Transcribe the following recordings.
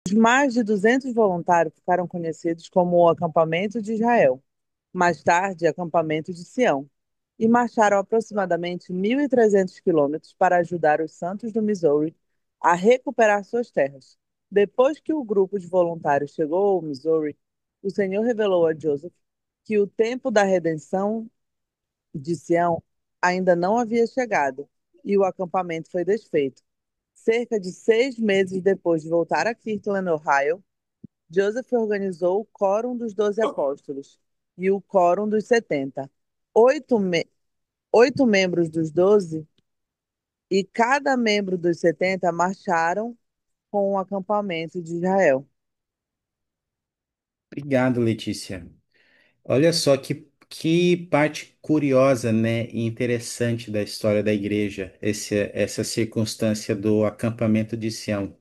Os mais de 200 voluntários ficaram conhecidos como o Acampamento de Israel, mais tarde Acampamento de Sião, e marcharam aproximadamente 1.300 quilômetros para ajudar os santos do Missouri a recuperar suas terras. Depois que o grupo de voluntários chegou ao Missouri, o Senhor revelou a Joseph que o tempo da redenção de Sião ainda não havia chegado e o acampamento foi desfeito. Cerca de 6 meses depois de voltar a Kirtland, Ohio, Joseph organizou o Quórum dos Doze Apóstolos e o Quórum dos 70. Oito membros dos 12 e cada membro dos 70 marcharam com o acampamento de Israel. Obrigado, Letícia. Olha só que parte curiosa, né, e interessante da história da igreja, essa circunstância do acampamento de Sião.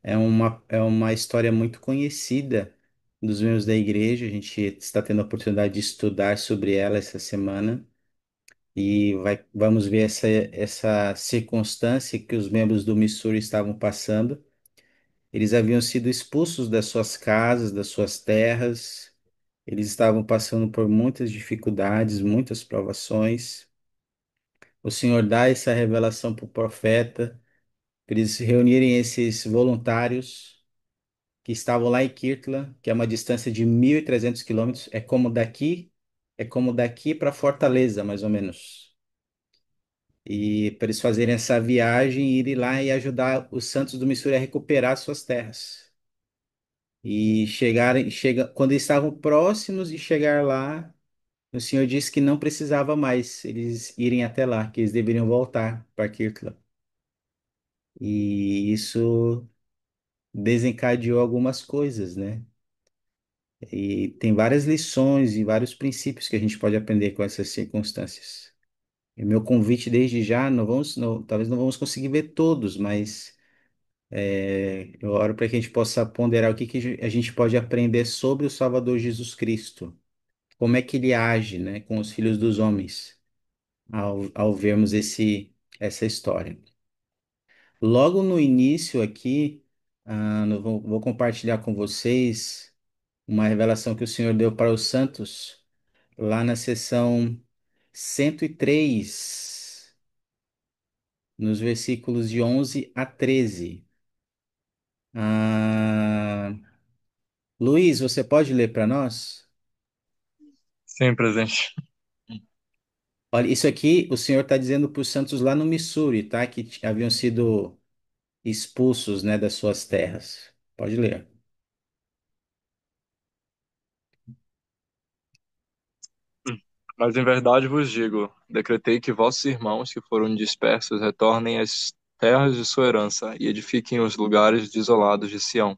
É uma história muito conhecida dos membros da igreja. A gente está tendo a oportunidade de estudar sobre ela essa semana e vamos ver essa circunstância que os membros do Missouri estavam passando. Eles haviam sido expulsos das suas casas, das suas terras. Eles estavam passando por muitas dificuldades, muitas provações. O Senhor dá essa revelação para o profeta, para eles reunirem esses voluntários que estavam lá em Kirtland, que é uma distância de 1.300 quilômetros. É como daqui para Fortaleza, mais ou menos. E para eles fazerem essa viagem e irem lá e ajudar os santos do Missouri a recuperar suas terras. E quando eles estavam próximos de chegar lá, o Senhor disse que não precisava mais eles irem até lá, que eles deveriam voltar para Kirtland. E isso desencadeou algumas coisas, né? E tem várias lições e vários princípios que a gente pode aprender com essas circunstâncias. E meu convite desde já, talvez não vamos conseguir ver todos, mas eu oro para que a gente possa ponderar o que a gente pode aprender sobre o Salvador Jesus Cristo, como é que ele age, né, com os filhos dos homens, ao vermos essa história. Logo no início aqui, vou compartilhar com vocês uma revelação que o Senhor deu para os santos lá na seção 103, nos versículos de 11 a 13. Ah, Luiz, você pode ler para nós? Sim, presente. Olha, isso aqui o Senhor está dizendo para os santos lá no Missouri, tá? Que haviam sido expulsos, né, das suas terras. Pode ler. Mas em verdade vos digo: decretei que vossos irmãos que foram dispersos retornem às terras de sua herança e edifiquem os lugares desolados de Sião.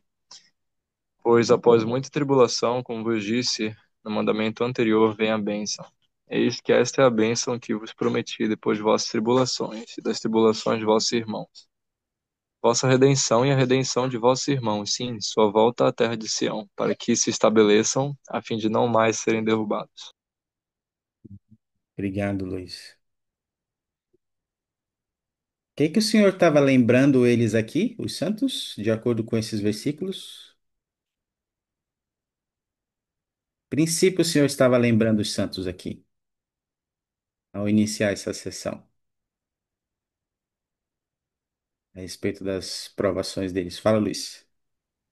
Pois após muita tribulação, como vos disse no mandamento anterior, vem a bênção. Eis que esta é a bênção que vos prometi depois de vossas tribulações e das tribulações de vossos irmãos. Vossa redenção e a redenção de vossos irmãos, sim, sua volta à terra de Sião, para que se estabeleçam, a fim de não mais serem derrubados. Obrigado, Luiz. O que que o Senhor estava lembrando eles aqui, os santos, de acordo com esses versículos? Princípio, o Senhor estava lembrando os santos aqui, ao iniciar essa sessão, a respeito das provações deles. Fala, Luiz.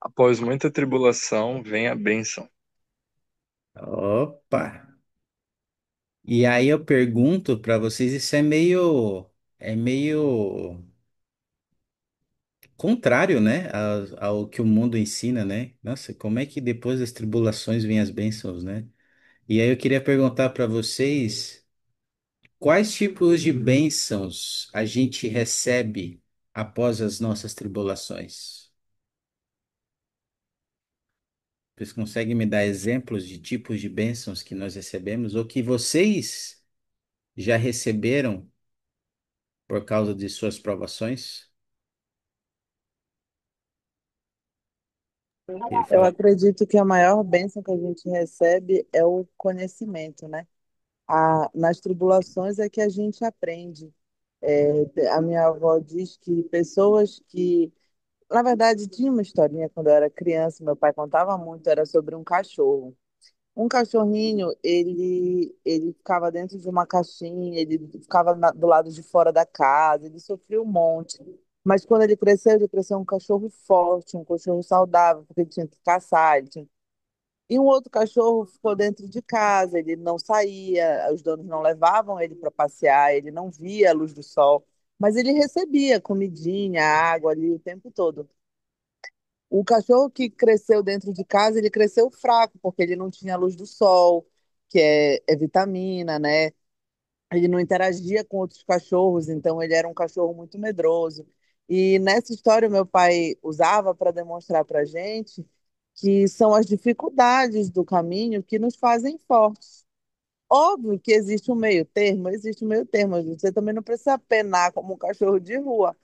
Após muita tribulação, vem a bênção. Opa! E aí eu pergunto para vocês, isso é meio contrário, né, ao que o mundo ensina, né? Nossa, como é que depois das tribulações vêm as bênçãos, né? E aí eu queria perguntar para vocês, quais tipos de bênçãos a gente recebe após as nossas tribulações? Vocês conseguem me dar exemplos de tipos de bênçãos que nós recebemos ou que vocês já receberam por causa de suas provações? Ele Eu fala, acredito que a maior bênção que a gente recebe é o conhecimento, né? Nas tribulações é que a gente aprende. A minha avó diz que pessoas que Na verdade, tinha uma historinha quando eu era criança, meu pai contava muito, era sobre um cachorro. Um cachorrinho, ele ficava dentro de uma caixinha, ele ficava do lado de fora da casa, ele sofria um monte. Mas quando ele cresceu um cachorro forte, um cachorro saudável, porque ele tinha que caçar. E um outro cachorro ficou dentro de casa, ele não saía, os donos não levavam ele para passear, ele não via a luz do sol, mas ele recebia comidinha, água ali o tempo todo. O cachorro que cresceu dentro de casa, ele cresceu fraco, porque ele não tinha luz do sol, que é vitamina, né? Ele não interagia com outros cachorros, então ele era um cachorro muito medroso. E nessa história, o meu pai usava para demonstrar para a gente que são as dificuldades do caminho que nos fazem fortes. Óbvio que existe um meio termo. Você também não precisa penar como um cachorro de rua,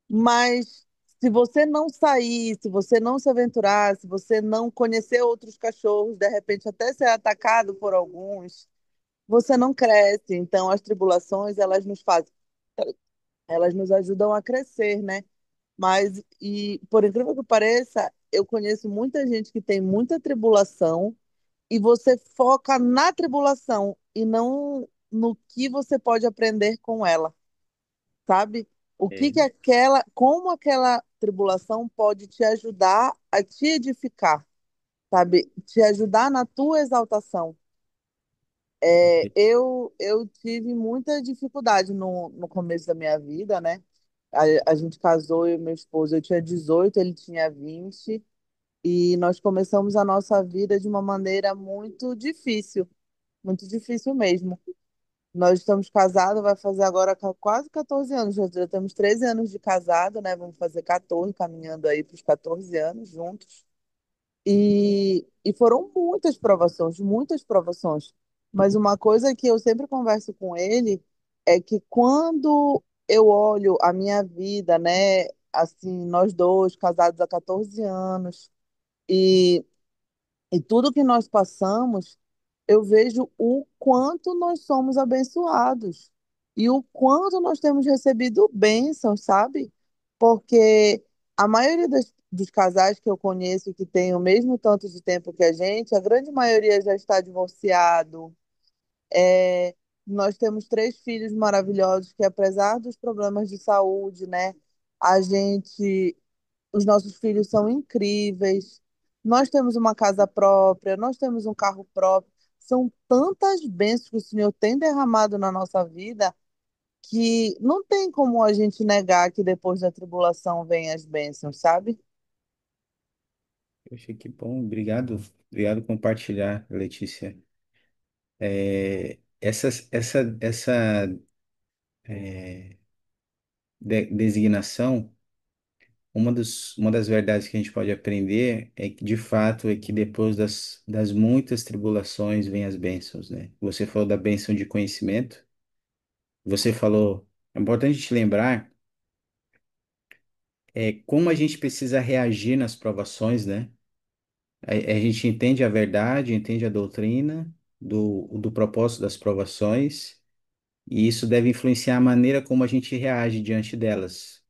mas se você não sair, se você não se aventurar, se você não conhecer outros cachorros, de repente até ser atacado por alguns, você não cresce. Então, as tribulações, elas nos ajudam a crescer, né? Mas, e por incrível que pareça, eu conheço muita gente que tem muita tribulação e você foca na tribulação e não no que você pode aprender com ela, sabe? Como aquela tribulação pode te ajudar a te edificar, sabe? Te ajudar na tua exaltação. Eu tive muita dificuldade no começo da minha vida, né? A gente casou, eu e meu esposo, eu tinha 18, ele tinha 20, e nós começamos a nossa vida de uma maneira muito difícil mesmo. Nós estamos casados, vai fazer agora quase 14 anos, já temos 13 anos de casado, né? Vamos fazer 14, caminhando aí para os 14 anos juntos. E foram muitas provações, muitas provações. Mas uma coisa que eu sempre converso com ele é que quando eu olho a minha vida, né, assim, nós dois, casados há 14 anos, e, e tudo que nós passamos, eu vejo o quanto nós somos abençoados e o quanto nós temos recebido bênçãos, sabe? Porque a maioria dos casais que eu conheço que tem o mesmo tanto de tempo que a gente, a grande maioria já está divorciado. É, nós temos três filhos maravilhosos que, apesar dos problemas de saúde, né, a gente os nossos filhos são incríveis. Nós temos uma casa própria, nós temos um carro próprio. São tantas bênçãos que o Senhor tem derramado na nossa vida que não tem como a gente negar que depois da tribulação vem as bênçãos, sabe? Poxa, que bom, obrigado, obrigado por compartilhar, Letícia. Essa designação, uma das verdades que a gente pode aprender é que, de fato, é que depois das muitas tribulações vem as bênçãos, né? Você falou da bênção de conhecimento, você falou, é importante te lembrar, como a gente precisa reagir nas provações, né? A gente entende a verdade, entende a doutrina do propósito das provações, e isso deve influenciar a maneira como a gente reage diante delas.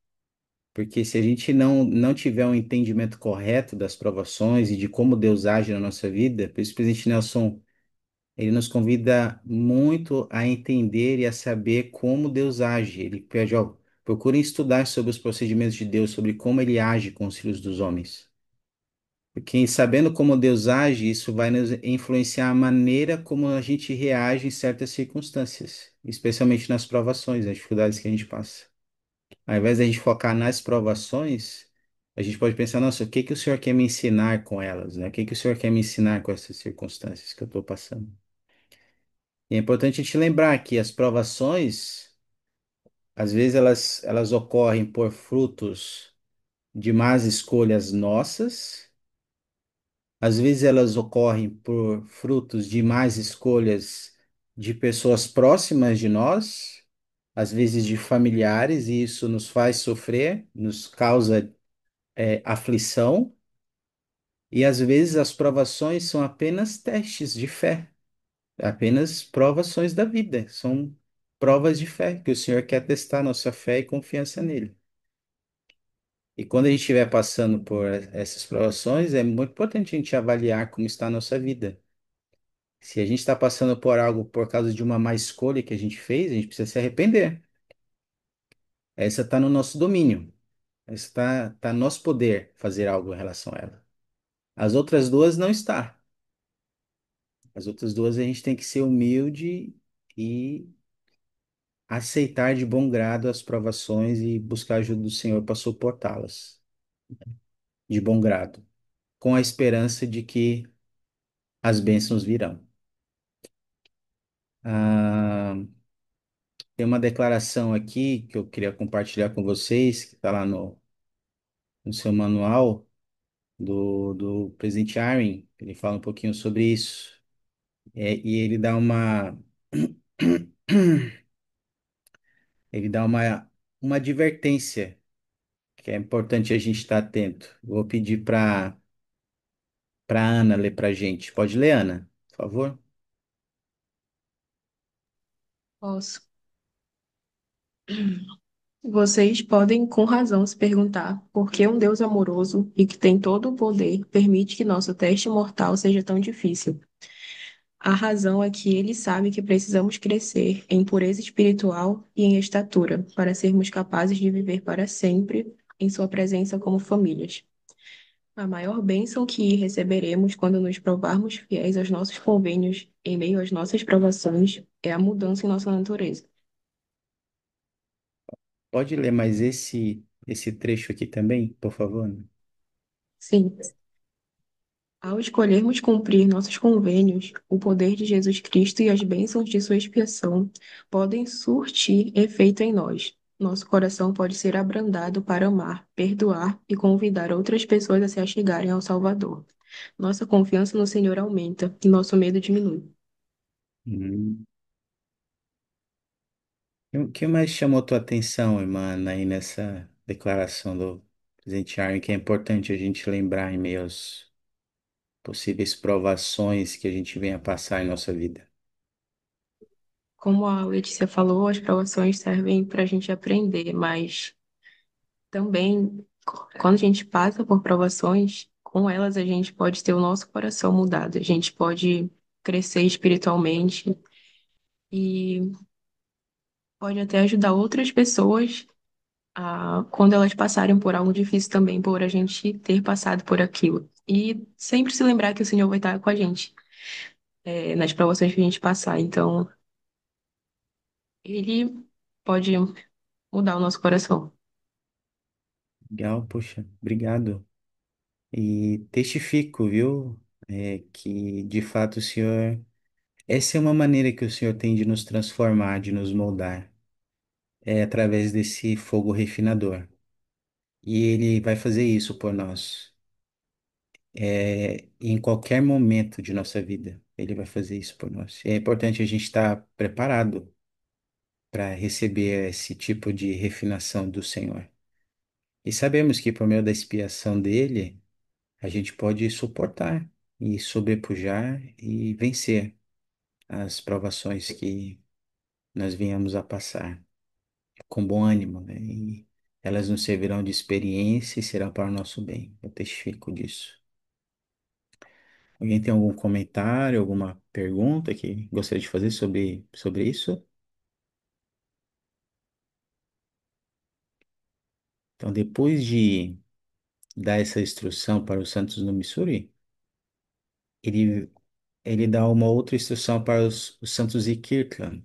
Porque se a gente não tiver um entendimento correto das provações e de como Deus age na nossa vida, por isso o presidente Nelson, ele nos convida muito a entender e a saber como Deus age. Ele pede, ó, procurem estudar sobre os procedimentos de Deus, sobre como ele age com os filhos dos homens. Porque sabendo como Deus age, isso vai nos influenciar a maneira como a gente reage em certas circunstâncias, especialmente nas provações, nas dificuldades que a gente passa. Ao invés da gente focar nas provações, a gente pode pensar, nossa, o que que o Senhor quer me ensinar com elas, né? O que que o Senhor quer me ensinar com essas circunstâncias que eu estou passando? E é importante te lembrar que as provações, às vezes elas ocorrem por frutos de más escolhas nossas. Às vezes elas ocorrem por frutos de más escolhas de pessoas próximas de nós, às vezes de familiares, e isso nos faz sofrer, nos causa aflição, e às vezes as provações são apenas testes de fé, apenas provações da vida, são provas de fé que o Senhor quer testar nossa fé e confiança nele. E quando a gente estiver passando por essas provações, é muito importante a gente avaliar como está a nossa vida. Se a gente está passando por algo por causa de uma má escolha que a gente fez, a gente precisa se arrepender. Essa está no nosso domínio. Essa tá no nosso poder fazer algo em relação a ela. As outras duas não está. As outras duas a gente tem que ser humilde e aceitar de bom grado as provações e buscar a ajuda do Senhor para suportá-las de bom grado, com a esperança de que as bênçãos virão. Ah, tem uma declaração aqui que eu queria compartilhar com vocês, que está lá no seu manual do presidente Armin. Ele fala um pouquinho sobre isso. E ele dá ele dá uma advertência que é importante a gente estar atento. Vou pedir para Ana ler para a gente. Pode ler, Ana, por favor? Posso. Vocês podem com razão se perguntar por que um Deus amoroso e que tem todo o poder permite que nosso teste mortal seja tão difícil. A razão é que ele sabe que precisamos crescer em pureza espiritual e em estatura para sermos capazes de viver para sempre em sua presença como famílias. A maior bênção que receberemos quando nos provarmos fiéis aos nossos convênios em meio às nossas provações é a mudança em nossa natureza. Pode ler mais esse trecho aqui também, por favor, Ana? Sim, ao escolhermos cumprir nossos convênios, o poder de Jesus Cristo e as bênçãos de sua expiação podem surtir efeito em nós. Nosso coração pode ser abrandado para amar, perdoar e convidar outras pessoas a se achegarem ao Salvador. Nossa confiança no Senhor aumenta e nosso medo diminui. Hum. E o que mais chamou tua atenção, irmã, Ana, aí nessa declaração do presidente Armin, que é importante a gente lembrar em meio às possíveis provações que a gente venha passar em nossa vida? Como a Letícia falou, as provações servem para a gente aprender, mas também, quando a gente passa por provações, com elas a gente pode ter o nosso coração mudado, a gente pode crescer espiritualmente e pode até ajudar outras pessoas quando elas passarem por algo difícil também, por a gente ter passado por aquilo. E sempre se lembrar que o Senhor vai estar com a gente, nas provações que a gente passar. Então, Ele pode mudar o nosso coração. Legal, poxa, obrigado. E testifico, viu, que de fato o Senhor, essa é uma maneira que o Senhor tem de nos transformar, de nos moldar, é através desse fogo refinador. E Ele vai fazer isso por nós, em qualquer momento de nossa vida. Ele vai fazer isso por nós. E é importante a gente estar preparado para receber esse tipo de refinação do Senhor. E sabemos que por meio da expiação dele, a gente pode suportar e sobrepujar e vencer as provações que nós venhamos a passar com bom ânimo, né? E elas nos servirão de experiência e serão para o nosso bem. Eu testifico disso. Alguém tem algum comentário, alguma pergunta que gostaria de fazer sobre isso? Então, depois de dar essa instrução para os santos no Missouri, ele, ele dá uma outra instrução para os santos de Kirtland.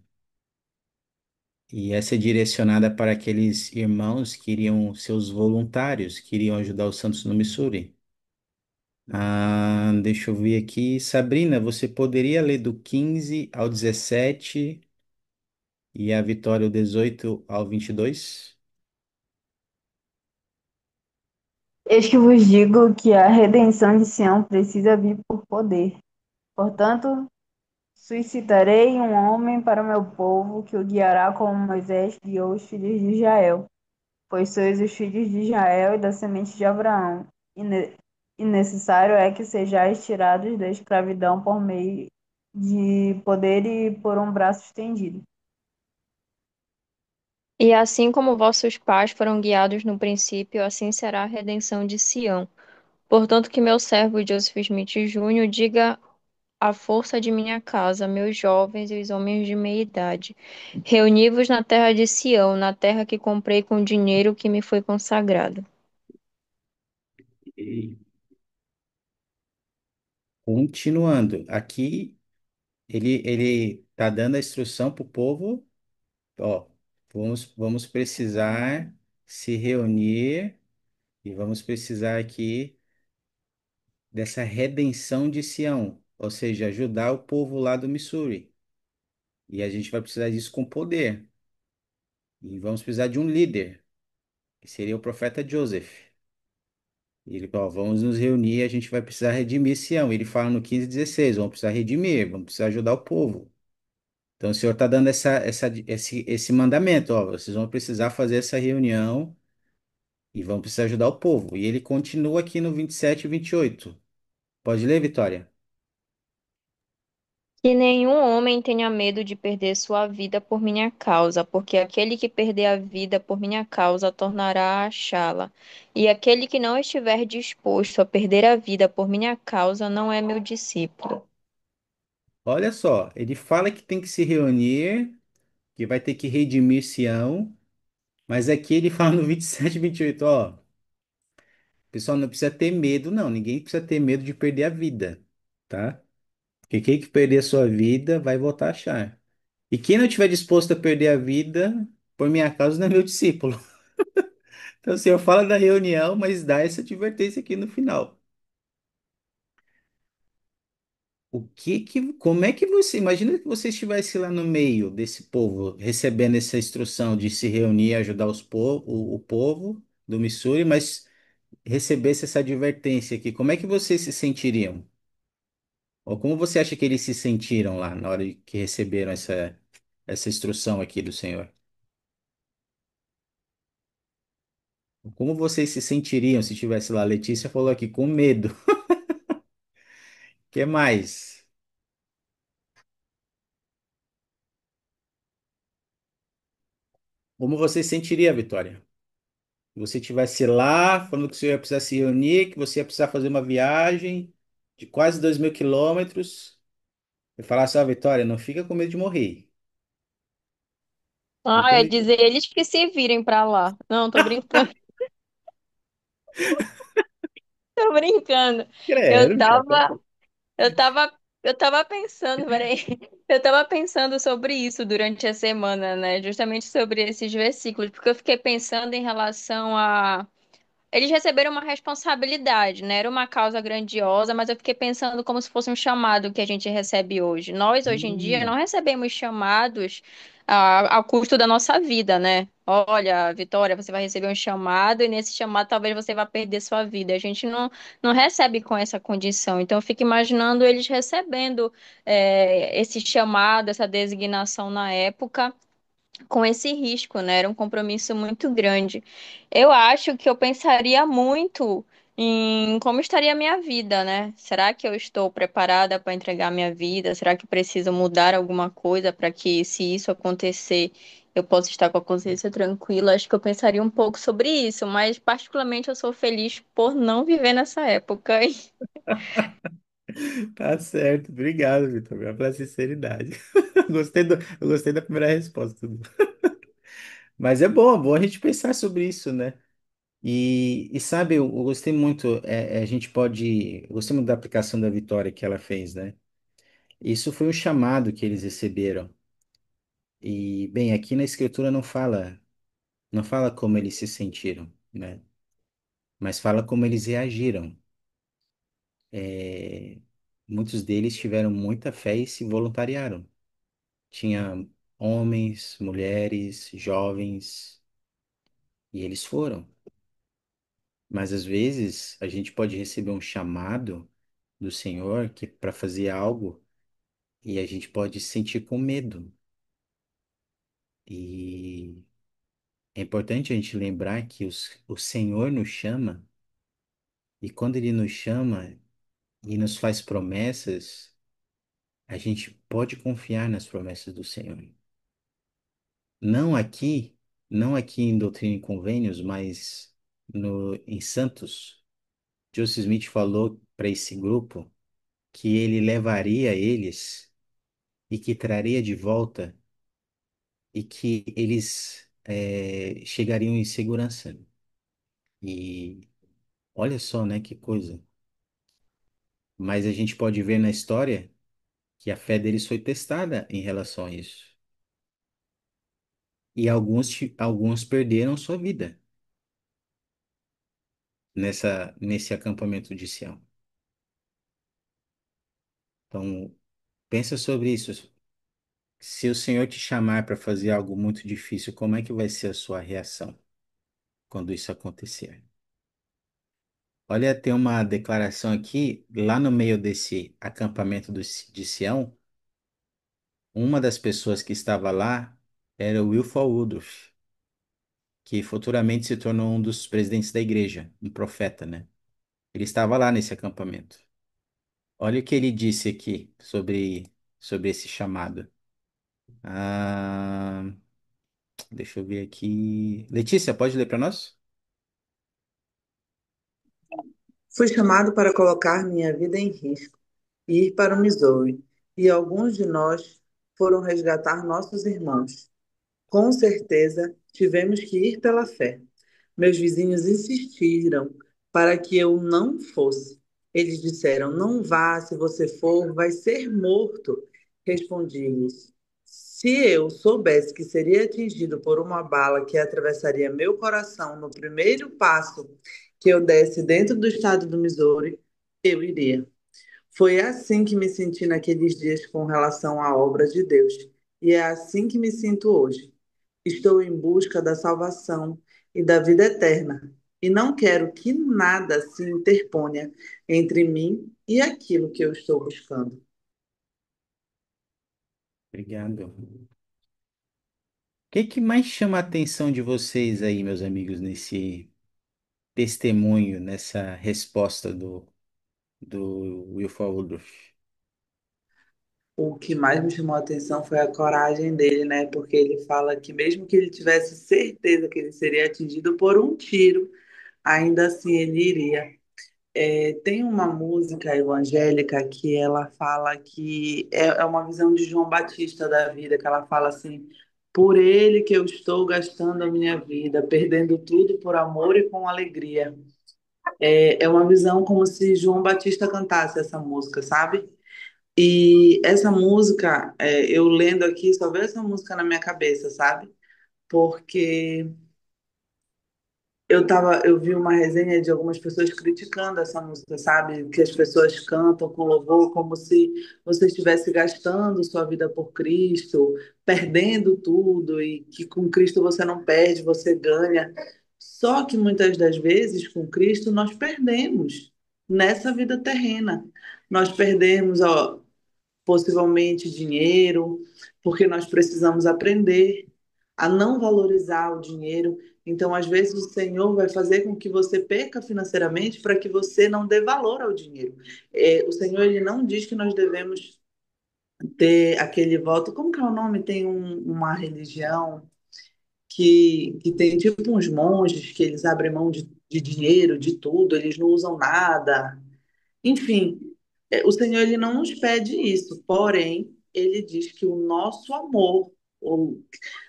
E essa é direcionada para aqueles irmãos que iriam ser os voluntários, que iriam ajudar os santos no Missouri. Deixa eu ver aqui. Sabrina, você poderia ler do 15 ao 17 e a Vitória do 18 ao 22? Eis que vos digo que a redenção de Sião precisa vir por poder. Portanto, suscitarei um homem para o meu povo, que o guiará como Moisés guiou os filhos de Israel. Pois sois os filhos de Israel e da semente de Abraão. E necessário é que sejais tirados da escravidão por meio de poder e por um braço estendido. E assim como vossos pais foram guiados no princípio, assim será a redenção de Sião. Portanto, que meu servo Joseph Smith Júnior diga à força de minha casa, meus jovens e os homens de meia idade, reuni-vos na terra de Sião, na terra que comprei com dinheiro que me foi consagrado. E continuando, aqui ele tá dando a instrução para o povo, ó, vamos precisar se reunir e vamos precisar aqui dessa redenção de Sião, ou seja, ajudar o povo lá do Missouri. E a gente vai precisar disso com poder. E vamos precisar de um líder, que seria o profeta Joseph. E ele, ó, vamos nos reunir, a gente vai precisar redimir Sião. Ele fala no 15:16, vamos precisar redimir, vamos precisar ajudar o povo. Então o Senhor está dando esse mandamento, ó, vocês vão precisar fazer essa reunião e vão precisar ajudar o povo. E ele continua aqui no 27 e 28. Pode ler, Vitória? Que nenhum homem tenha medo de perder sua vida por minha causa, porque aquele que perder a vida por minha causa tornará a achá-la. E aquele que não estiver disposto a perder a vida por minha causa não é meu discípulo. Olha só, ele fala que tem que se reunir, que vai ter que redimir Sião, mas aqui ele fala no 27 e 28, ó, pessoal, não precisa ter medo, não, ninguém precisa ter medo de perder a vida, tá? Porque quem que perder a sua vida vai voltar a achar. E quem não estiver disposto a perder a vida, por minha causa, não é meu discípulo. Então, o Senhor fala da reunião, mas dá essa advertência aqui no final. Como é que você, imagina que você estivesse lá no meio desse povo, recebendo essa instrução de se reunir e ajudar o povo do Missouri, mas recebesse essa advertência aqui, como é que vocês se sentiriam? Ou como você acha que eles se sentiram lá na hora que receberam essa instrução aqui do Senhor? Como vocês se sentiriam se estivesse lá? A Letícia falou aqui, com medo. O que mais? Como você se sentiria, Vitória? Se você estivesse lá, falando que você ia precisar se reunir, que você ia precisar fazer uma viagem de quase 2.000 quilômetros, e falasse, ó, Vitória, não fica com medo de morrer. Não Ah, tem é medo. dizer eles que se virem pra lá. Não, tô brincando, tô brincando. Eu Credo, cara. tava eu tava pensando, peraí, eu tava pensando sobre isso durante a semana, né? Justamente sobre esses versículos, porque eu fiquei pensando em relação a eles receberam uma responsabilidade, né? Era uma causa grandiosa, mas eu fiquei pensando como se fosse um chamado que a gente recebe hoje. Nós, hoje em dia, não Hum, recebemos chamados ao custo da nossa vida, né? Olha, Vitória, você vai receber um chamado e nesse chamado talvez você vá perder sua vida. A gente não recebe com essa condição. Então, eu fico imaginando eles recebendo esse chamado, essa designação na época com esse risco, né? Era um compromisso muito grande. Eu acho que eu pensaria muito em como estaria a minha vida, né? Será que eu estou preparada para entregar a minha vida? Será que preciso mudar alguma coisa para que, se isso acontecer, eu possa estar com a consciência tranquila? Acho que eu pensaria um pouco sobre isso, mas particularmente eu sou feliz por não viver nessa época. tá certo. Obrigado, Vitor, pela sinceridade. Eu gostei da primeira resposta. Mas é bom a gente pensar sobre isso, né? E sabe, eu gostei muito, a gente pode, eu gostei muito da aplicação da Vitória que ela fez, né? Isso foi um chamado que eles receberam. E, bem, aqui na escritura não fala como eles se sentiram, né? Mas fala como eles reagiram. É, muitos deles tiveram muita fé e se voluntariaram. Tinha homens, mulheres, jovens, e eles foram. Mas às vezes a gente pode receber um chamado do Senhor que para fazer algo e a gente pode se sentir com medo. E é importante a gente lembrar que o Senhor nos chama, e quando Ele nos chama e nos faz promessas, a gente pode confiar nas promessas do Senhor. Não aqui. não aqui em Doutrina e Convênios, mas em Santos, Joseph Smith falou para esse grupo que ele levaria eles e que traria de volta e que eles chegariam em segurança. E olha só, né, que coisa. Mas a gente pode ver na história que a fé deles foi testada em relação a isso. E alguns perderam sua vida nesse acampamento de Sião. Então, pensa sobre isso. Se o Senhor te chamar para fazer algo muito difícil, como é que vai ser a sua reação quando isso acontecer? Olha, tem uma declaração aqui, lá no meio desse acampamento de Sião, uma das pessoas que estava lá era o Wilford Woodruff, que futuramente se tornou um dos presidentes da igreja, um profeta, né? Ele estava lá nesse acampamento. Olha o que ele disse aqui sobre esse chamado. Ah, deixa eu ver aqui. Letícia, pode ler para nós? Fui chamado para colocar minha vida em risco e ir para o Missouri, e alguns de nós foram resgatar nossos irmãos. Com certeza, tivemos que ir pela fé. Meus vizinhos insistiram para que eu não fosse. Eles disseram: Não vá, se você for, vai ser morto. Respondi-lhes: Se eu soubesse que seria atingido por uma bala que atravessaria meu coração no primeiro passo que eu desse dentro do estado do Missouri, eu iria. Foi assim que me senti naqueles dias com relação à obra de Deus. E é assim que me sinto hoje. Estou em busca da salvação e da vida eterna. E não quero que nada se interponha entre mim e aquilo que eu estou buscando. Obrigado. O que mais chama a atenção de vocês aí, meus amigos, nesse testemunho, nessa resposta do Wilford Woodruff? O que mais me chamou a atenção foi a coragem dele, né? Porque ele fala que mesmo que ele tivesse certeza que ele seria atingido por um tiro, ainda assim ele iria. Tem uma música evangélica que ela fala que é uma visão de João Batista da vida, que ela fala assim: por ele que eu estou gastando a minha vida, perdendo tudo por amor e com alegria. É uma visão como se João Batista cantasse essa música, sabe? E essa música, eu lendo aqui, só veio essa música na minha cabeça, sabe? Porque eu vi uma resenha de algumas pessoas criticando essa música, sabe? Que as pessoas cantam com louvor como se você estivesse gastando sua vida por Cristo, perdendo tudo, e que com Cristo você não perde, você ganha. Só que muitas das vezes, com Cristo, nós perdemos nessa vida terrena. Nós perdemos, ó, possivelmente dinheiro, porque nós precisamos aprender a não valorizar o dinheiro. Então, às vezes, o Senhor vai fazer com que você perca financeiramente para que você não dê valor ao dinheiro. O Senhor, ele não diz que nós devemos ter aquele voto. Como que é o nome? Tem uma religião que tem tipo uns monges que eles abrem mão de dinheiro, de tudo, eles não usam nada. Enfim, o Senhor ele não nos pede isso, porém, ele diz que o nosso amor, ou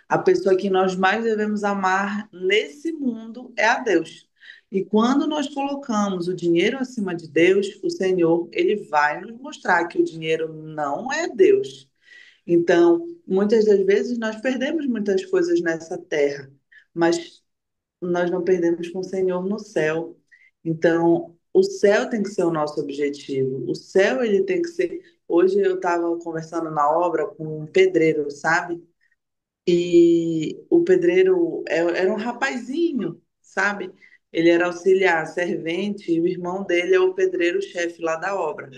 a pessoa que nós mais devemos amar nesse mundo é a Deus. E quando nós colocamos o dinheiro acima de Deus, o Senhor ele vai nos mostrar que o dinheiro não é Deus. Então, muitas das vezes nós perdemos muitas coisas nessa terra, mas nós não perdemos com o Senhor no céu. Então, o céu tem que ser o nosso objetivo. O céu, ele tem que ser. Hoje eu estava conversando na obra com um pedreiro, sabe? E o pedreiro era um rapazinho, sabe? Ele era auxiliar, servente, e o irmão dele é o pedreiro-chefe lá da obra.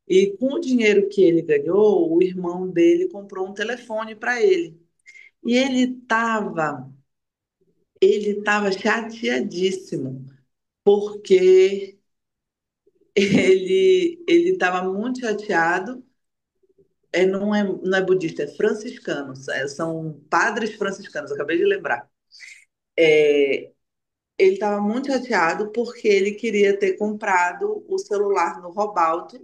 E com o dinheiro que ele ganhou, o irmão dele comprou um telefone para ele. E ele estava chateadíssimo, porque ele estava muito chateado. Não é budista, é franciscano, são padres franciscanos, acabei de lembrar. É, ele estava muito chateado porque ele queria ter comprado o celular no Robalto,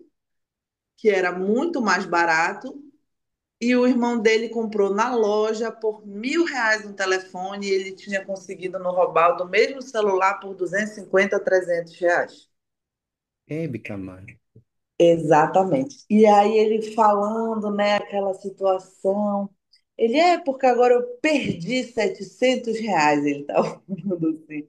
que era muito mais barato, e o irmão dele comprou na loja por R$ 1.000 um telefone e ele tinha conseguido no Robaldo o mesmo celular por 250, R$ 300. Hebe Camargo. Exatamente. E aí ele falando, né, aquela situação. Ele é porque agora eu perdi R$ 700, ele estava falando assim.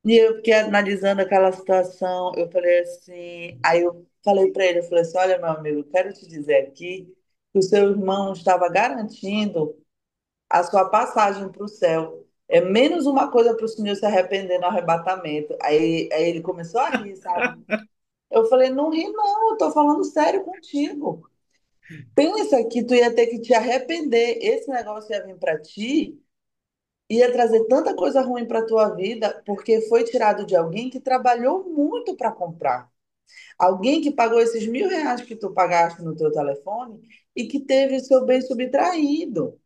E eu fiquei analisando aquela situação, eu falei assim, aí eu falei para ele, eu falei assim, olha, meu amigo, eu quero te dizer aqui que o seu irmão estava garantindo a sua passagem para o céu. É menos uma coisa para o senhor se arrepender no arrebatamento. Aí ele começou a rir, sabe? Eu falei, não ri não, eu tô falando sério contigo. Pensa que tu ia ter que te arrepender, esse negócio ia vir para ti, ia trazer tanta coisa ruim para tua vida, porque foi tirado de alguém que trabalhou muito para comprar. Alguém que pagou esses R$ 1.000 que tu pagaste no teu telefone e que teve seu bem subtraído.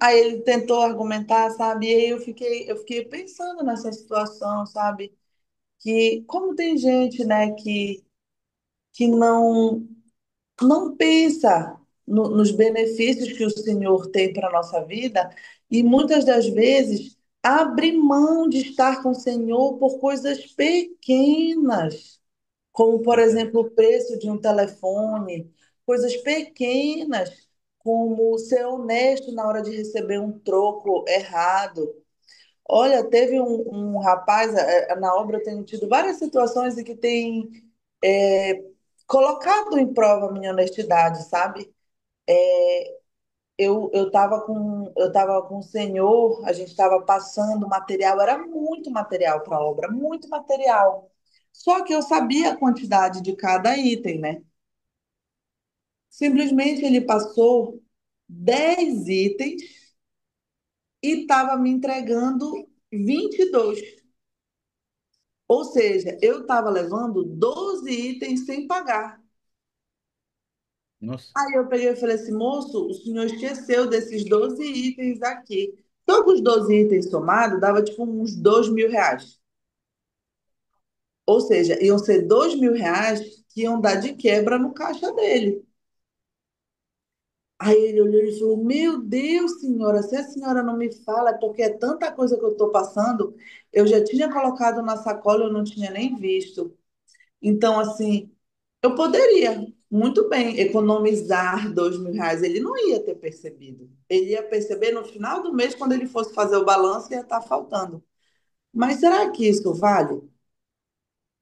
Aí ele tentou argumentar, sabe? E aí eu fiquei pensando nessa situação, sabe? Que como tem gente, né, que não pensa nos benefícios que o Senhor tem para a nossa vida e muitas das vezes abre mão de estar com o Senhor por coisas pequenas, como, por Verdade. exemplo, o preço de um telefone, coisas pequenas, como ser honesto na hora de receber um troco errado. Olha, teve um rapaz, na obra eu tenho tido várias situações em que tem é, colocado em prova a minha honestidade, sabe? Eu tava com o senhor, a gente estava passando material, era muito material para a obra, muito material. Só que eu sabia a quantidade de cada item, né? Simplesmente ele passou 10 itens e estava me entregando 22. Ou seja, eu estava levando 12 itens sem pagar. Nossa, Aí eu peguei e falei assim, moço, o senhor esqueceu desses 12 itens aqui. Só que os 12 itens somados dava tipo uns R$ 2.000. Ou seja, iam ser R$ 2.000 que iam dar de quebra no caixa dele. Aí ele olhou e falou: Meu Deus, senhora, se a senhora não me fala, é porque é tanta coisa que eu estou passando, eu já tinha colocado na sacola, eu não tinha nem visto. Então, assim, eu poderia muito bem economizar R$ 2.000. Ele não ia ter percebido. Ele ia perceber no final do mês, quando ele fosse fazer o balanço, ia estar faltando. Mas será que isso vale?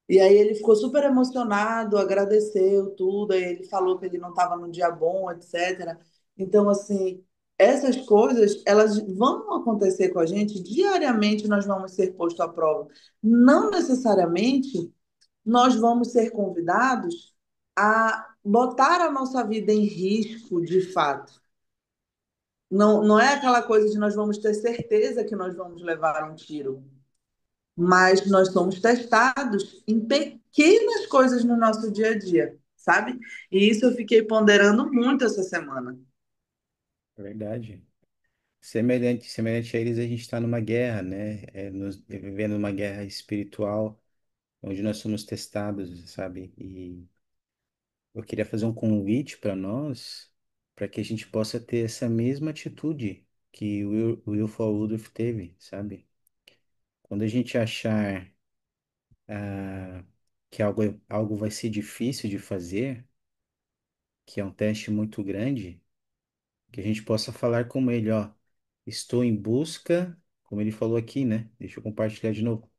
E aí ele ficou super emocionado, agradeceu tudo, aí ele falou que ele não estava no dia bom, etc. Então, assim, essas coisas, elas vão acontecer com a gente diariamente, nós vamos ser postos à prova. Não necessariamente nós vamos ser convidados a botar a nossa vida em risco de fato. Não, não é aquela coisa de nós vamos ter certeza que nós vamos levar um tiro, mas nós somos testados em pequenas coisas no nosso dia a dia, sabe? E isso eu fiquei ponderando muito essa semana. é verdade. Semelhante a eles, a gente está numa guerra, né? Vivendo uma guerra espiritual, onde nós somos testados, sabe? E eu queria fazer um convite para nós, para que a gente possa ter essa mesma atitude que o Wilford Woodruff teve, sabe? Quando a gente achar que algo vai ser difícil de fazer, que é um teste muito grande, que a gente possa falar como ele, ó, estou em busca, como ele falou aqui, né? Deixa eu compartilhar de novo.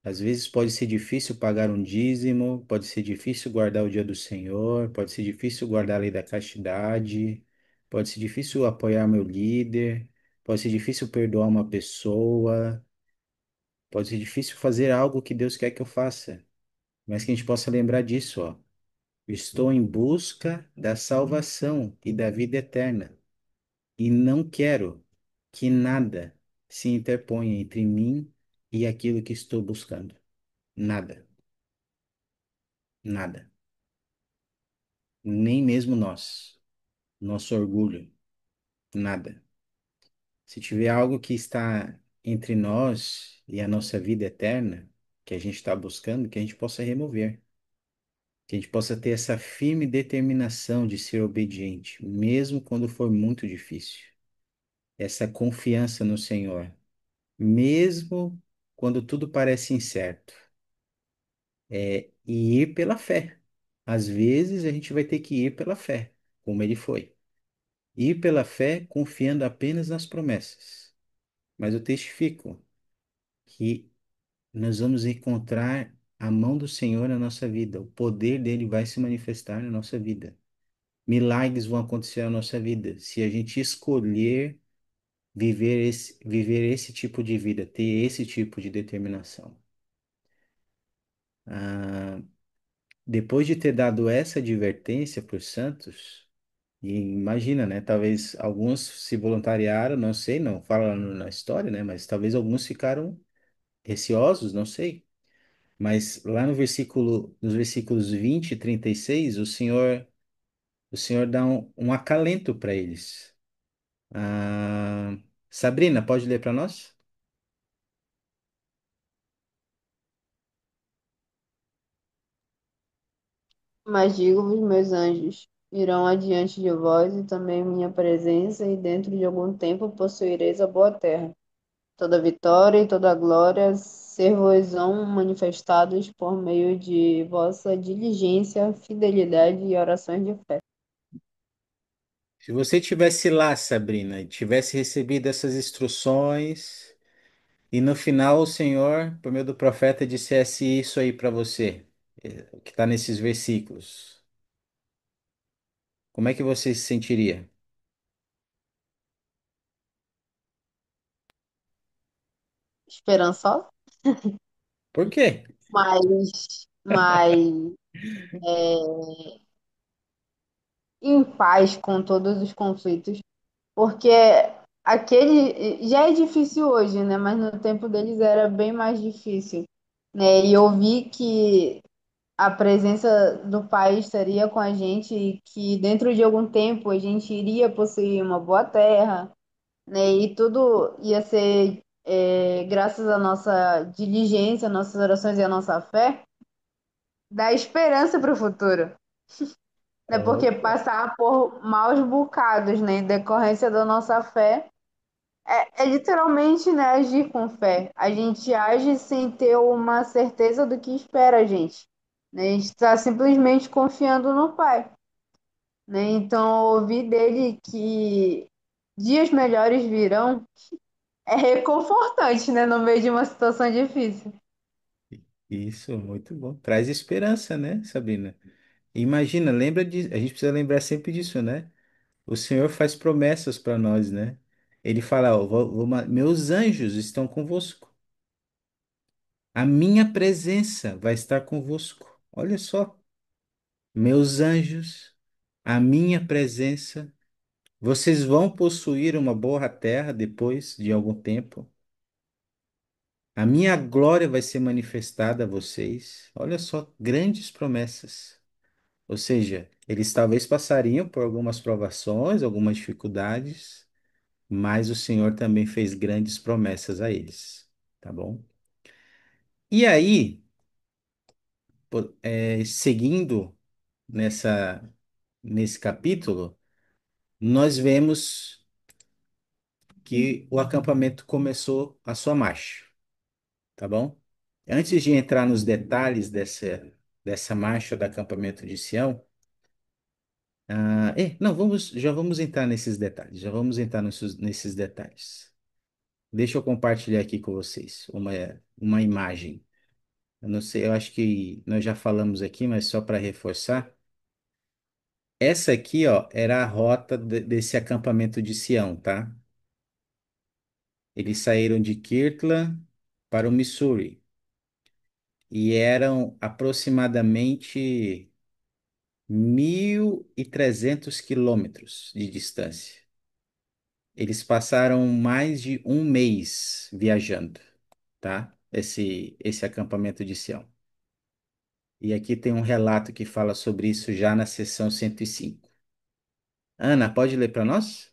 Às vezes pode ser difícil pagar um dízimo, pode ser difícil guardar o dia do Senhor, pode ser difícil guardar a lei da castidade, pode ser difícil apoiar meu líder, pode ser difícil perdoar uma pessoa, pode ser difícil fazer algo que Deus quer que eu faça, mas que a gente possa lembrar disso, ó. Estou em busca da salvação e da vida eterna, e não quero que nada se interponha entre mim e aquilo que estou buscando. Nada, nada. Nem mesmo nós, nosso orgulho, nada. Se tiver algo que está entre nós e a nossa vida eterna, que a gente está buscando, que a gente possa remover. Que a gente possa ter essa firme determinação de ser obediente, mesmo quando for muito difícil. Essa confiança no Senhor, mesmo quando tudo parece incerto. E ir pela fé. Às vezes a gente vai ter que ir pela fé, como ele foi. Ir pela fé confiando apenas nas promessas. Mas eu testifico que nós vamos encontrar a mão do Senhor na nossa vida. O poder dele vai se manifestar na nossa vida. Milagres vão acontecer na nossa vida se a gente escolher viver esse tipo de vida, ter esse tipo de determinação. Ah, depois de ter dado essa advertência para os santos, e imagina, né? Talvez alguns se voluntariaram, não sei, não fala na história, né? Mas talvez alguns ficaram receosos, não sei. Mas lá no versículo, nos versículos 20 e 36, o Senhor dá um acalento para eles. Ah, Sabrina, pode ler para nós? Mas digo-vos, meus anjos, irão adiante de vós e também minha presença, e dentro de algum tempo possuireis a boa terra. Toda vitória e toda glória ser-vos-ão manifestados por meio de vossa diligência, fidelidade e orações de fé. Se você tivesse lá, Sabrina, e tivesse recebido essas instruções, e no final o Senhor, por meio do profeta, dissesse isso aí para você, o que está nesses versículos, como é que você se sentiria? Esperançosa, Por quê? mas em paz com todos os conflitos, porque aquele já é difícil hoje, né? Mas no tempo deles era bem mais difícil, né? E eu vi que a presença do Pai estaria com a gente e que dentro de algum tempo a gente iria possuir uma boa terra, né? E tudo ia ser graças à nossa diligência, nossas orações e à nossa fé, dá esperança para o futuro, né? Porque Opa. passar por maus bocados, né, em decorrência da nossa fé, é literalmente, né, agir com fé. A gente age sem ter uma certeza do que espera a gente, né? A gente está simplesmente confiando no Pai, né? Então, ouvir dele que dias melhores virão é reconfortante, né, no meio de uma situação difícil. Isso, muito bom. Traz esperança, né, Sabrina? Imagina, lembra de, a gente precisa lembrar sempre disso, né? O Senhor faz promessas para nós, né? Ele fala, ó, meus anjos estão convosco. A minha presença vai estar convosco. Olha só, meus anjos, a minha presença. Vocês vão possuir uma boa terra depois de algum tempo. A minha glória vai ser manifestada a vocês. Olha só, grandes promessas. Ou seja, eles talvez passariam por algumas provações, algumas dificuldades, mas o Senhor também fez grandes promessas a eles, tá bom? E aí, seguindo nessa nesse capítulo, nós vemos que o acampamento começou a sua marcha, tá bom? Antes de entrar nos detalhes dessa marcha do acampamento de Sião, não, já vamos entrar nesses detalhes, já vamos entrar nesses detalhes. Deixa eu compartilhar aqui com vocês uma imagem. Eu não sei, eu acho que nós já falamos aqui, mas só para reforçar. Essa aqui, ó, era a rota desse acampamento de Sião, tá? Eles saíram de Kirtland para o Missouri e eram aproximadamente 1.300 quilômetros de distância. Eles passaram mais de um mês viajando, tá? Esse acampamento de Sião. E aqui tem um relato que fala sobre isso já na seção 105. Ana, pode ler para nós?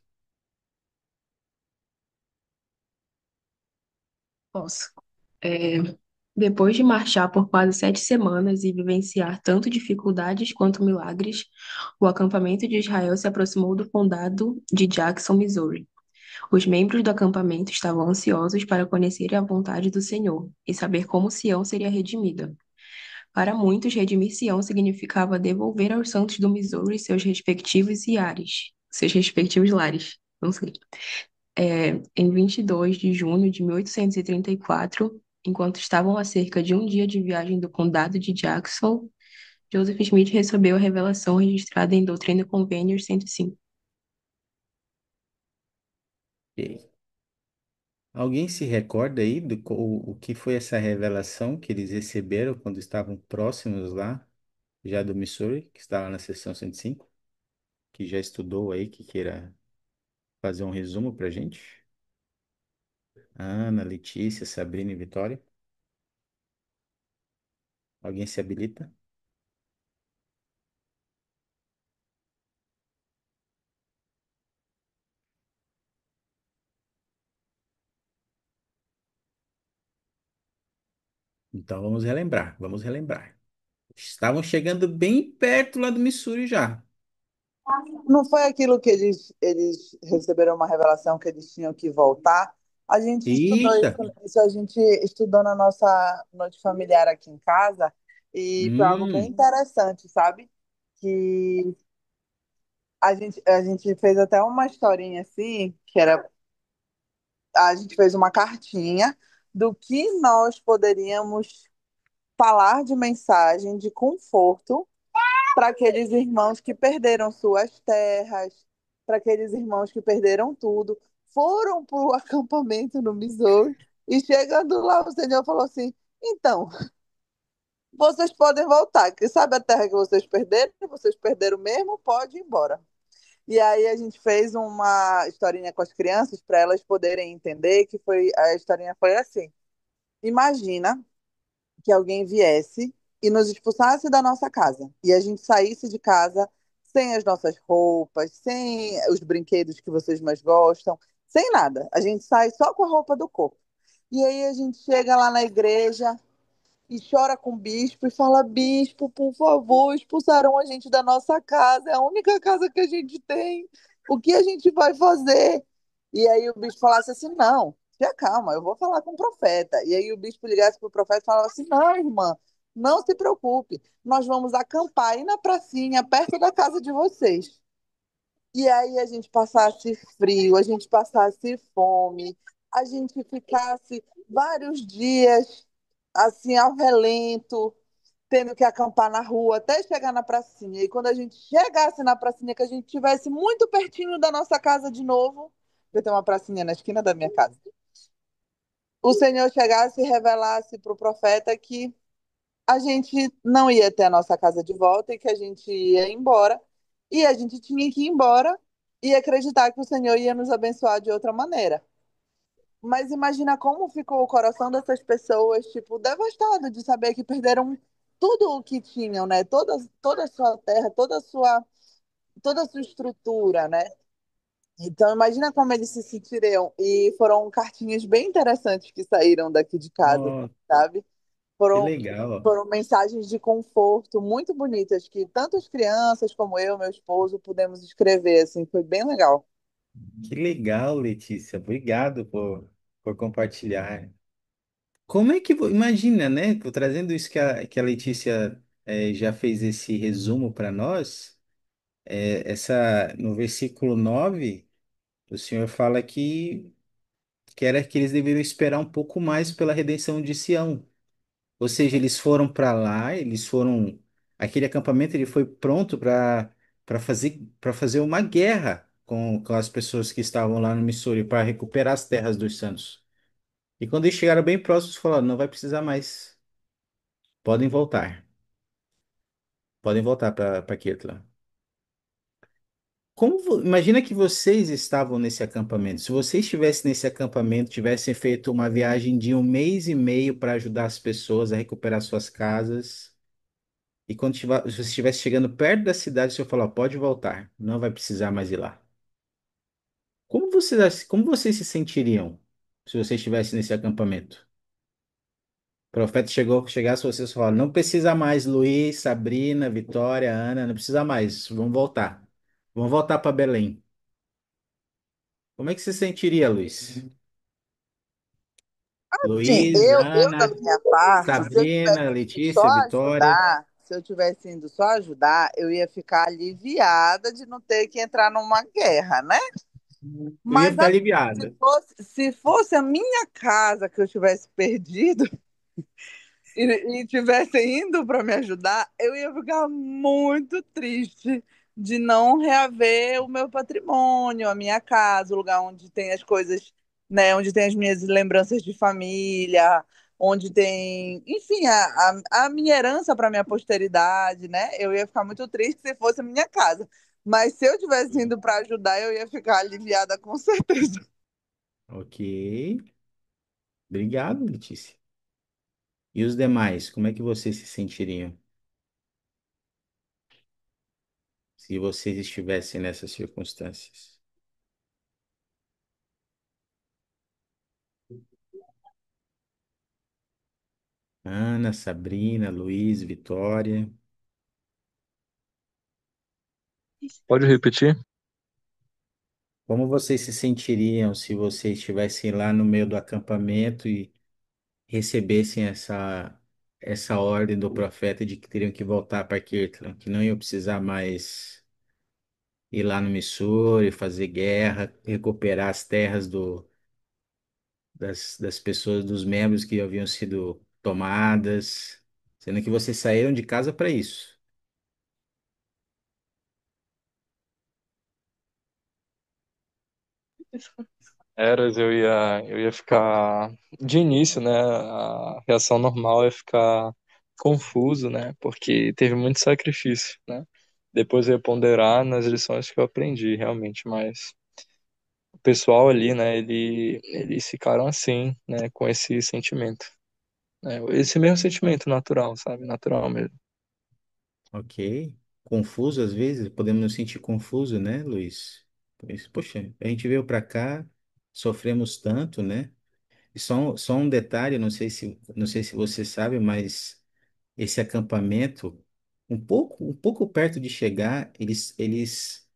Posso. É, depois de marchar por quase 7 semanas e vivenciar tanto dificuldades quanto milagres, o acampamento de Israel se aproximou do condado de Jackson, Missouri. Os membros do acampamento estavam ansiosos para conhecer a vontade do Senhor e saber como Sião seria redimida. Para muitos, redimir Sião significava devolver aos santos do Missouri seus respectivos lares. Não sei. Em 22 de junho de 1834, enquanto estavam a cerca de um dia de viagem do condado de Jackson, Joseph Smith recebeu a revelação registrada em Doutrina e Convênios 105. Ok. Alguém se recorda aí o que foi essa revelação que eles receberam quando estavam próximos lá, já do Missouri, que estava na seção 105, que já estudou aí, que queira fazer um resumo pra gente? Ana, Letícia, Sabrina e Vitória. Alguém se habilita? Então vamos relembrar, vamos relembrar. Estavam chegando bem perto lá do Missouri já. Não foi aquilo que eles receberam uma revelação que eles tinham que voltar? A gente estudou Eita! isso, a gente estudou na nossa noite familiar aqui em casa, e foi algo bem Hum, interessante, sabe? Que a gente fez até uma historinha assim, que era, a gente fez uma cartinha do que nós poderíamos falar de mensagem de conforto para aqueles irmãos que perderam suas terras, para aqueles irmãos que perderam tudo, foram para o acampamento no Missouri, e chegando lá, o Senhor falou assim: então, vocês podem voltar, que sabe a terra que vocês perderam mesmo, pode ir embora. E aí a gente fez uma historinha com as crianças para elas poderem entender que foi a historinha foi assim. Imagina que alguém viesse e nos expulsasse da nossa casa e a gente saísse de casa sem as nossas roupas, sem os brinquedos que vocês mais gostam, sem nada. A gente sai só com a roupa do corpo. E aí a gente chega lá na igreja e chora com o bispo e fala: Bispo, por favor, expulsaram a gente da nossa casa, é a única casa que a gente tem. O que a gente vai fazer? E aí o bispo falasse assim: Não, se calma, eu vou falar com o profeta. E aí o bispo ligasse para o profeta e falava assim: Não, irmã, não se preocupe, nós vamos acampar aí na pracinha, perto da casa de vocês. E aí a gente passasse frio, a gente passasse fome, a gente ficasse vários dias assim ao relento, tendo que acampar na rua até chegar na pracinha. E quando a gente chegasse na pracinha, que a gente estivesse muito pertinho da nossa casa de novo, porque tem uma pracinha na esquina da minha casa, o Senhor chegasse e revelasse para o profeta que a gente não ia ter a nossa casa de volta e que a gente ia embora. E a gente tinha que ir embora e acreditar que o Senhor ia nos abençoar de outra maneira. Mas imagina como ficou o coração dessas pessoas, tipo, devastado de saber que perderam tudo o que tinham, né? Toda a sua terra, toda a sua estrutura, né? Então imagina como eles se sentiriam. E foram cartinhas bem interessantes que saíram daqui de casa, ó, sabe? que Foram, legal, ó. foram mensagens de conforto muito bonitas que tanto as crianças como eu, meu esposo, pudemos escrever, assim, foi bem legal. Que legal, Letícia. Obrigado por compartilhar. Como é que, imagina, né? Trazendo isso que a Letícia já fez esse resumo para nós, no versículo 9 o Senhor fala que era que eles deveriam esperar um pouco mais pela redenção de Sião. Ou seja, eles foram para lá, aquele acampamento ele foi pronto para fazer uma guerra com as pessoas que estavam lá no Missouri para recuperar as terras dos santos. E quando eles chegaram bem próximos, falaram, não vai precisar mais. Podem voltar. Podem voltar para Kirtland. Imagina que vocês estavam nesse acampamento. Se vocês estivessem nesse acampamento, tivessem feito uma viagem de 1 mês e meio para ajudar as pessoas a recuperar suas casas, e quando você estivesse chegando perto da cidade, o senhor falou, pode voltar, não vai precisar mais ir lá. Como vocês se sentiriam se vocês estivessem nesse acampamento? profeta chegasse vocês falaram, não precisa mais, Luiz, Sabrina, Vitória, Ana, não precisa mais, vamos voltar. Vamos voltar para Belém. Como é que você sentiria, Luiz? Sim, Luiz, eu da Ana, minha parte, se eu Sabrina, tivesse indo só Letícia, Vitória. ajudar, se eu tivesse indo só ajudar, eu ia ficar aliviada de não ter que entrar numa guerra, né? Eu ia Mas ficar assim, se aliviada. fosse a minha casa que eu tivesse perdido, e tivessem indo para me ajudar, eu ia ficar muito triste de não reaver o meu patrimônio, a minha casa, o lugar onde tem as coisas, né, onde tem as minhas lembranças de família, onde tem, enfim, a minha herança para minha posteridade, né? Eu ia ficar muito triste se fosse a minha casa. Mas se eu tivesse indo para ajudar, eu ia ficar aliviada com certeza. Ok. Obrigado, Letícia. E os demais, como é que vocês se sentiriam se vocês estivessem nessas circunstâncias? Ana, Sabrina, Luiz, Vitória. Pode repetir? Como vocês se sentiriam se vocês estivessem lá no meio do acampamento e recebessem essa ordem do profeta de que teriam que voltar para Kirtland, que não iam precisar mais ir lá no Missouri, fazer guerra, recuperar as terras das pessoas, dos membros que haviam sido tomadas, sendo que vocês saíram de casa para isso. Eras, eu ia ficar, de início, né, a reação normal é ficar confuso, né, porque teve muito sacrifício, né. Depois eu ia ponderar nas lições que eu aprendi, realmente, mas o pessoal ali, né, eles ficaram assim, né, com esse sentimento, né, esse mesmo sentimento natural, sabe, natural mesmo. Ok? Confuso às vezes, podemos nos sentir confuso, né, Luiz? Poxa, a gente veio para cá, sofremos tanto, né? E só um detalhe, não sei se você sabe, mas esse acampamento, um pouco perto de chegar, eles, eles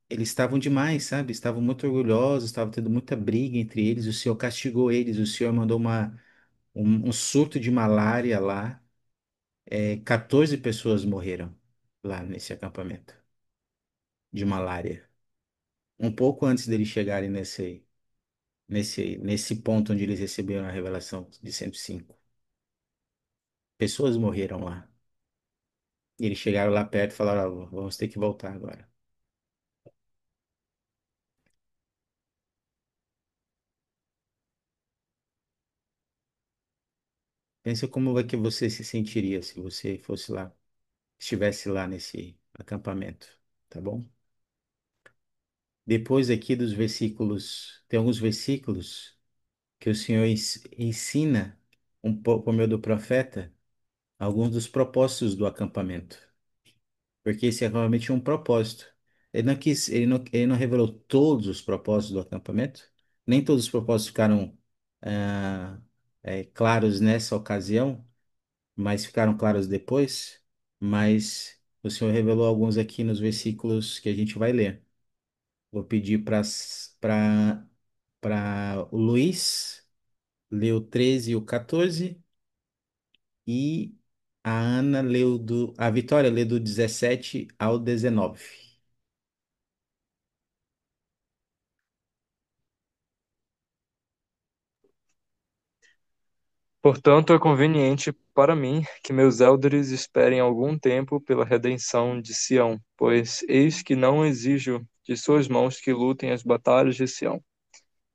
estavam demais, sabe? Estavam muito orgulhosos, estavam tendo muita briga entre eles. O Senhor castigou eles, o Senhor mandou um surto de malária lá. 14 pessoas morreram lá nesse acampamento de malária. Um pouco antes deles chegarem nesse ponto onde eles receberam a revelação de 105. Pessoas morreram lá. E eles chegaram lá perto e falaram: "Ó, vamos ter que voltar agora." Pensa como é que você se sentiria se você fosse lá, estivesse lá nesse acampamento, tá bom? Depois aqui dos versículos, tem alguns versículos que o Senhor ensina um pouco por meio do profeta alguns dos propósitos do acampamento, porque esse acampamento tinha um propósito. Ele não revelou todos os propósitos do acampamento, nem todos os propósitos ficaram ah, claros nessa ocasião, mas ficaram claros depois. Mas o Senhor revelou alguns aqui nos versículos que a gente vai ler. Vou pedir para o Luiz ler o 13 e o 14 e a Vitória lê do 17 ao 19. Portanto, é conveniente para mim que meus élderes esperem algum tempo pela redenção de Sião, pois eis que não exijo de suas mãos que lutem as batalhas de Sião.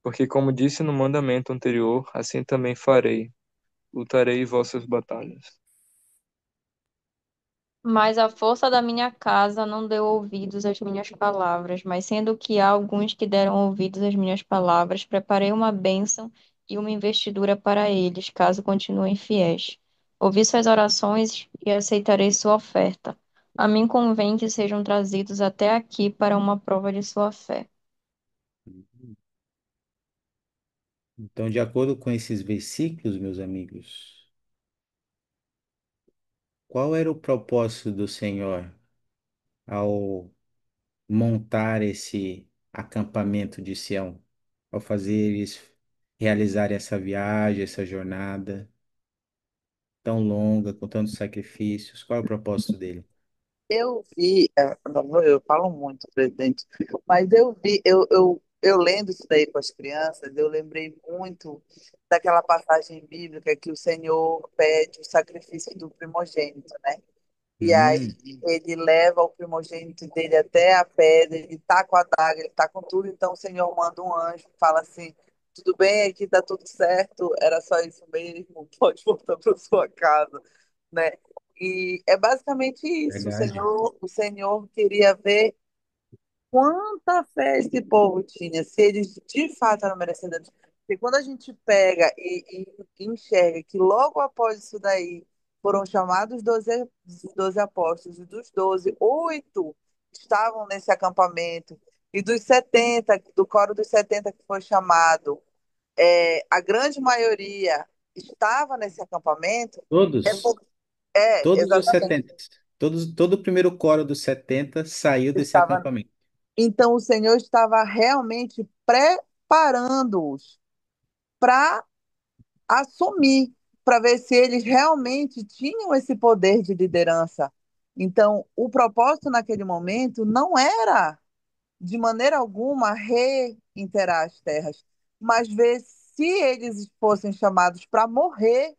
Porque, como disse no mandamento anterior, assim também farei, lutarei vossas batalhas. Mas a força da minha casa não deu ouvidos às minhas palavras, mas sendo que há alguns que deram ouvidos às minhas palavras, preparei uma bênção e uma investidura para eles, caso continuem fiéis. Ouvi suas orações e aceitarei sua oferta. A mim convém que sejam trazidos até aqui para uma prova de sua fé. Então, de acordo com esses versículos, meus amigos, qual era o propósito do Senhor ao montar esse acampamento de Sião, ao fazer eles realizar essa viagem, essa jornada tão longa, com tantos sacrifícios? Qual é o propósito dele? Eu vi, eu falo muito, presidente, mas eu lendo isso daí com as crianças, eu lembrei muito daquela passagem bíblica que o Senhor pede o sacrifício do primogênito, né? E aí Hum, ele leva o primogênito dele até a pedra, ele tá com a daga, ele tá com tudo, então o Senhor manda um anjo, fala assim, tudo bem, aqui tá tudo certo, era só isso mesmo, pode voltar para sua casa, né? E é basicamente isso, verdade. O Senhor queria ver quanta fé esse povo tinha, se eles de fato eram merecedores. Porque quando a gente pega e enxerga que logo após isso daí foram chamados os 12 apóstolos, e dos 12, 8 estavam nesse acampamento, e dos 70, do coro dos 70 que foi chamado, a grande maioria estava nesse acampamento, é, Todos, todos os exatamente, 70, todo o primeiro coro dos 70 saiu desse estava. acampamento. Então o Senhor estava realmente preparando-os para assumir, para ver se eles realmente tinham esse poder de liderança. Então, o propósito naquele momento não era, de maneira alguma, reiterar as terras, mas ver se eles fossem chamados para morrer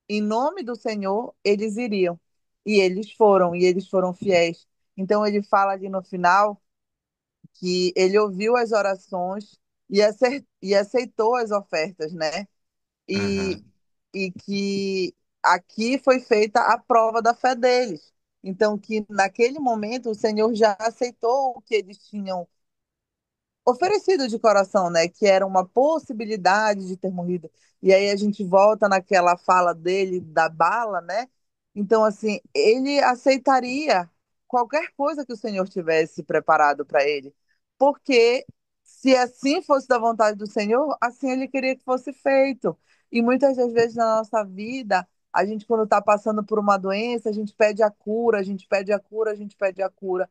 em nome do Senhor, eles iriam. E eles foram fiéis. Então, ele fala ali no final que ele ouviu as orações e aceitou as ofertas, né? E, Aham. e que aqui foi feita a prova da fé deles. Então, que naquele momento o Senhor já aceitou o que eles tinham oferecido de coração, né? Que era uma possibilidade de ter morrido. E aí a gente volta naquela fala dele da bala, né? Então, assim, ele aceitaria qualquer coisa que o Senhor tivesse preparado para ele, porque se assim fosse da vontade do Senhor, assim ele queria que fosse feito. E muitas das vezes na nossa vida, a gente, quando está passando por uma doença, a gente pede a cura, a gente pede a cura, a gente pede a cura.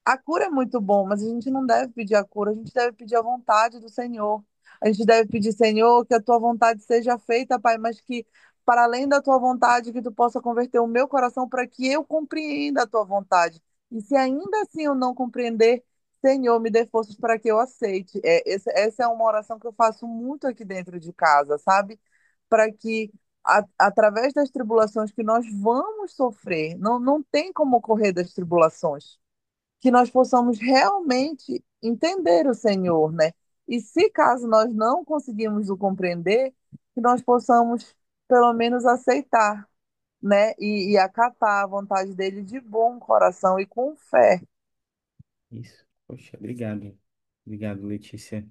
A cura é muito bom, mas a gente não deve pedir a cura, a gente deve pedir a vontade do Senhor. A gente deve pedir, Senhor, que a tua vontade seja feita, Pai, mas que para além da tua vontade, que tu possa converter o meu coração para que eu compreenda a tua vontade. E se ainda assim eu não compreender, Senhor, me dê forças para que eu aceite. Essa é uma oração que eu faço muito aqui dentro de casa, sabe? Para que através das tribulações que nós vamos sofrer, não tem como correr das tribulações, que nós possamos realmente entender o Senhor, né? E se caso nós não conseguimos o compreender, que nós possamos pelo menos aceitar, né? E acatar a vontade dele de bom coração e com fé. Isso. Poxa, obrigado. Obrigado, Letícia.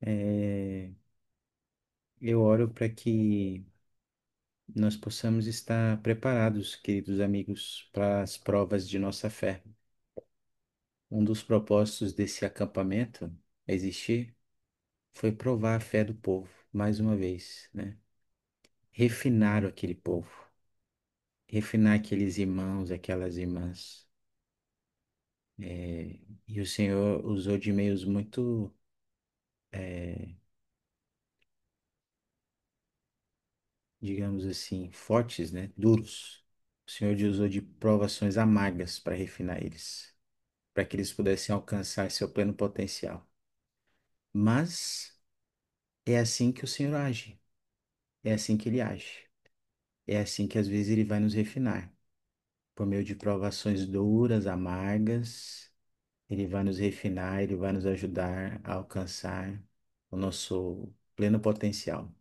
É, eu oro para que nós possamos estar preparados, queridos amigos, para as provas de nossa fé. Um dos propósitos desse acampamento a existir foi provar a fé do povo, mais uma vez, né? Refinar aquele povo, refinar aqueles irmãos, aquelas irmãs. E o Senhor usou de meios muito, digamos assim, fortes, né? Duros. O Senhor usou de provações amargas para refinar eles, para que eles pudessem alcançar seu pleno potencial. Mas é assim que o Senhor age, é assim que ele age. É assim que às vezes ele vai nos refinar. Por meio de provações duras, amargas, ele vai nos refinar, ele vai nos ajudar a alcançar o nosso pleno potencial.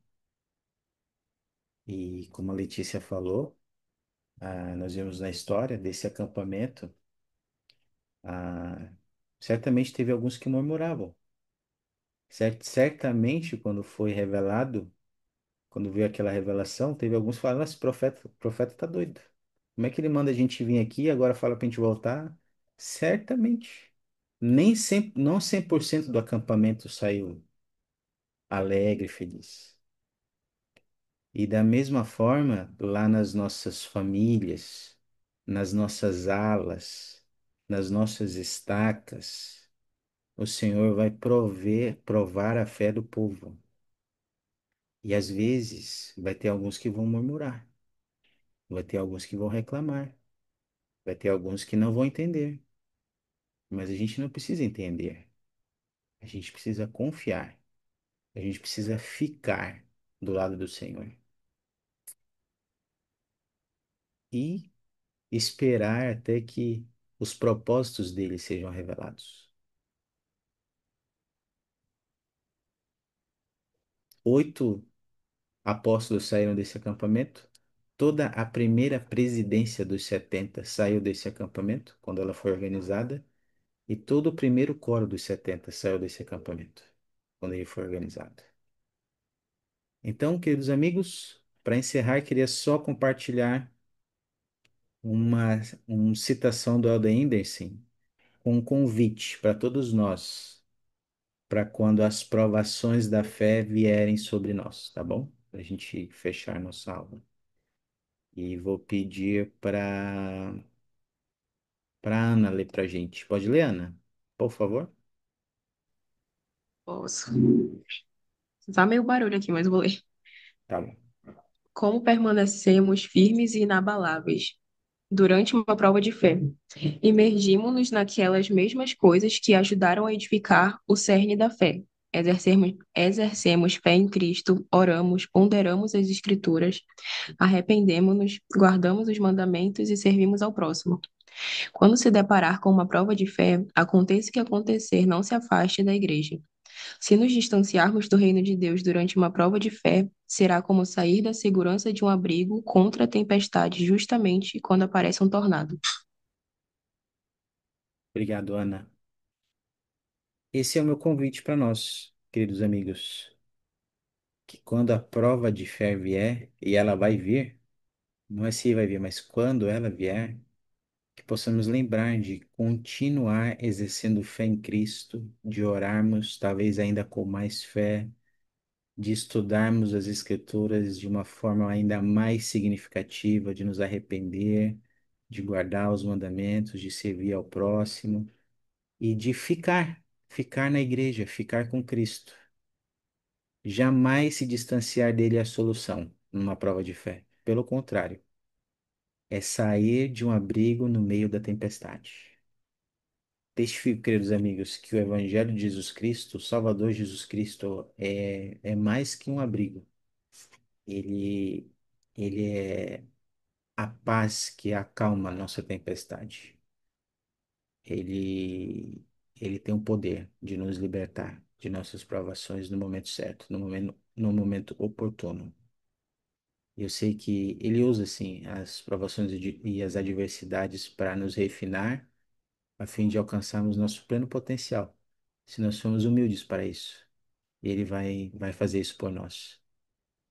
E como a Letícia falou, nós vemos na história desse acampamento, ah, certamente teve alguns que murmuravam. Certamente, quando foi revelado, quando veio aquela revelação, teve alguns que falaram: Nossa, o profeta tá doido. Como é que ele manda a gente vir aqui e agora fala pra gente voltar? Certamente. Nem 100, não 100% do acampamento saiu alegre, feliz. E da mesma forma, lá nas nossas famílias, nas nossas alas, nas nossas estacas, o Senhor vai provar a fé do povo. E às vezes vai ter alguns que vão murmurar, vai ter alguns que vão reclamar, vai ter alguns que não vão entender. Mas a gente não precisa entender, a gente precisa confiar, a gente precisa ficar do lado do Senhor e esperar até que os propósitos dele sejam revelados. 8 apóstolos saíram desse acampamento. Toda a primeira presidência dos 70 saiu desse acampamento, quando ela foi organizada. E todo o primeiro coro dos 70 saiu desse acampamento, quando ele foi organizado. Então, queridos amigos, para encerrar, queria só compartilhar uma citação do Elder Henderson com um convite para todos nós, para quando as provações da fé vierem sobre nós, tá bom? Para a gente fechar nossa aula. E vou pedir para Ana ler para a gente. Pode ler, Ana? Por favor? Posso. Tá meio barulho aqui, mas eu vou ler. Tá bom. Como permanecemos firmes e inabaláveis durante uma prova de fé? Imergimo-nos naquelas mesmas coisas que ajudaram a edificar o cerne da fé. Exercemos fé em Cristo, oramos, ponderamos as Escrituras, arrependemo-nos, guardamos os mandamentos e servimos ao próximo. Quando se deparar com uma prova de fé, aconteça o que acontecer, não se afaste da igreja. Se nos distanciarmos do reino de Deus durante uma prova de fé, será como sair da segurança de um abrigo contra a tempestade justamente quando aparece um tornado. Obrigado, Ana. Esse é o meu convite para nós, queridos amigos, que quando a prova de fé vier, e ela vai vir, não é se vai vir, mas quando ela vier, que possamos lembrar de continuar exercendo fé em Cristo, de orarmos, talvez ainda com mais fé, de estudarmos as Escrituras de uma forma ainda mais significativa, de nos arrepender, de guardar os mandamentos, de servir ao próximo e de ficar na igreja, ficar com Cristo. Jamais se distanciar dele é a solução numa prova de fé. Pelo contrário, é sair de um abrigo no meio da tempestade. Testifico, queridos amigos, que o Evangelho de Jesus Cristo, o Salvador Jesus Cristo, é mais que um abrigo. Ele, ele é a paz que acalma a nossa tempestade. Ele, ele tem o poder de nos libertar de nossas provações no momento certo, no momento oportuno. Eu sei que ele usa, assim, as provações e as adversidades para nos refinar, a fim de alcançarmos nosso pleno potencial, se nós formos humildes para isso. Ele vai fazer isso por nós.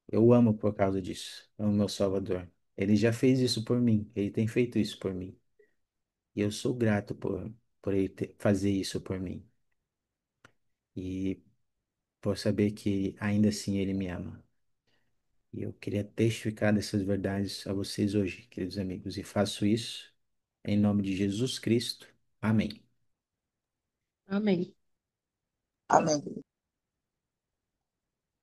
Eu o amo por causa disso. Amo meu Salvador. Ele já fez isso por mim. Ele tem feito isso por mim. E eu sou grato por ele fazer isso por mim. E por saber que ainda assim ele me ama. E eu queria testificar dessas verdades a vocês hoje, queridos amigos, e faço isso em nome de Jesus Cristo. Amém. Amém. Amém.